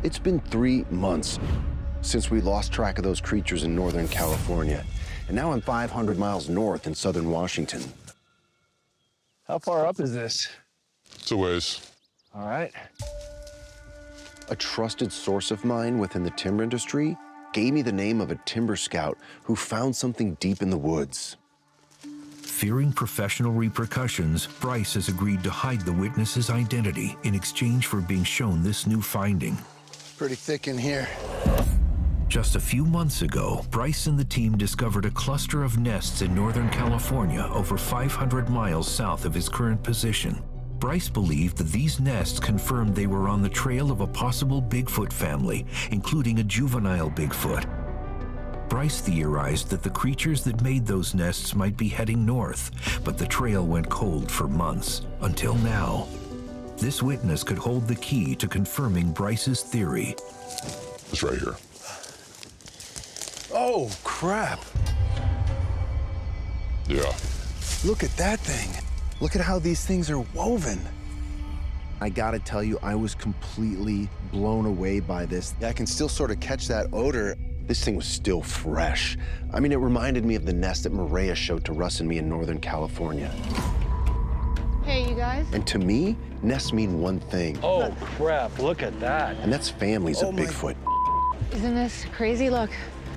It's been 3 months since we lost track of those creatures in Northern California. And now I'm 500 miles north in southern Washington. How far up is this? It's a ways. All right. A trusted source of mine within the timber industry gave me the name of a timber scout who found something deep in the woods. Fearing professional repercussions, Bryce has agreed to hide the witness's identity in exchange for being shown this new finding. Pretty thick in here. Just a few months ago, Bryce and the team discovered a cluster of nests in Northern California over 500 miles south of his current position. Bryce believed that these nests confirmed they were on the trail of a possible Bigfoot family, including a juvenile Bigfoot. Bryce theorized that the creatures that made those nests might be heading north, but the trail went cold for months, until now. This witness could hold the key to confirming Bryce's theory. It's right here. Oh, crap. Yeah. Look at that thing. Look at how these things are woven. I gotta tell you, I was completely blown away by this. Yeah, I can still sort of catch that odor. This thing was still fresh. I mean, it reminded me of the nest that Maria showed to Russ and me in Northern California. Hey, you guys. And to me, nests mean one thing, Oh, crap. Look at that. and that's families Oh of my- Bigfoot. Isn't this crazy? Look,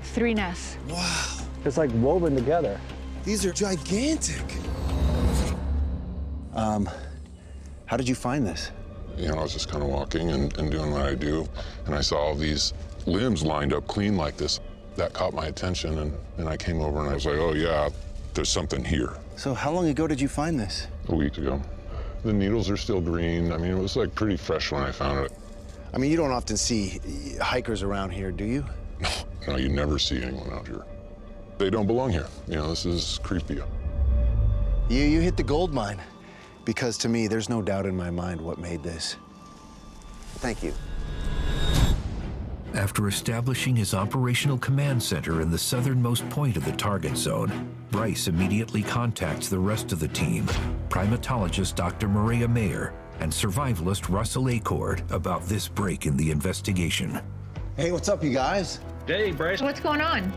3 nests. Wow. It's like woven together. These are gigantic. How did you find this? You know, I was just kind of walking and doing what I do, and I saw all these limbs lined up clean like this. That caught my attention, and I came over and I was like, oh yeah, there's something here. So how long ago did you find this? A week ago. The needles are still green. I mean, it was like pretty fresh when I found it. I mean, you don't often see hikers around here, do you? No, you never see anyone out here. They don't belong here. You know, this is creepy. You hit the gold mine. Because to me, there's no doubt in my mind what made this. Thank you. After establishing his operational command center in the southernmost point of the target zone, Bryce immediately contacts the rest of the team, primatologist Dr. Maria Mayer and survivalist Russell Acord, about this break in the investigation. Hey, what's up, you guys? Hey, Bryce. What's going on?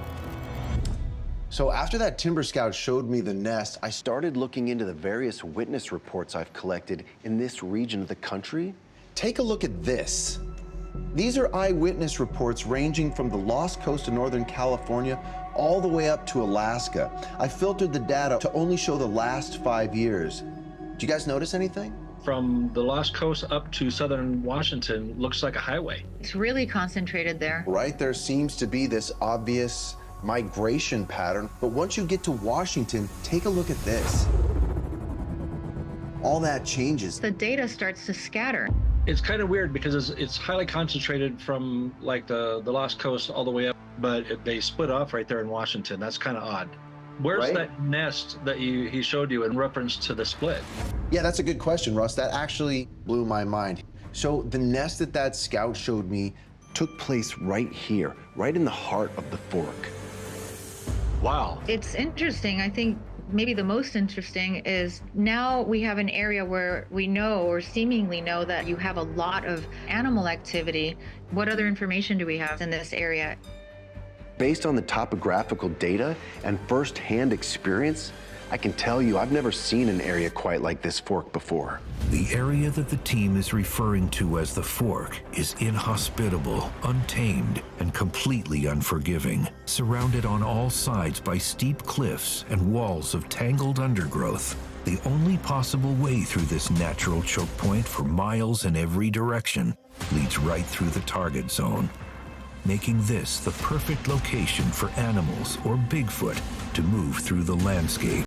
So after that timber scout showed me the nest, I started looking into the various witness reports I've collected in this region of the country. Take a look at this. These are eyewitness reports ranging from the Lost Coast of Northern California all the way up to Alaska. I filtered the data to only show the last 5 years. Did you guys notice anything? From the Lost Coast up to southern Washington, looks like a highway. It's really concentrated there. Right, there seems to be this obvious migration pattern, but once you get to Washington, take a look at this. All that changes. The data starts to scatter. It's kind of weird because it's highly concentrated from like the Lost Coast all the way up, but they split off right there in Washington. That's kind of odd. Where's Right? that nest that he showed you in reference to the split? Yeah, that's a good question, Russ. That actually blew my mind. So the nest that scout showed me took place right here, right in the heart of the fork. Wow. It's interesting. I think maybe the most interesting is now we have an area where we know or seemingly know that you have a lot of animal activity. What other information do we have in this area? Based on the topographical data and first-hand experience, I can tell you I've never seen an area quite like this fork before. The area that the team is referring to as the Fork is inhospitable, untamed, and completely unforgiving, surrounded on all sides by steep cliffs and walls of tangled undergrowth. The only possible way through this natural choke point for miles in every direction leads right through the target zone, making this the perfect location for animals or Bigfoot to move through the landscape.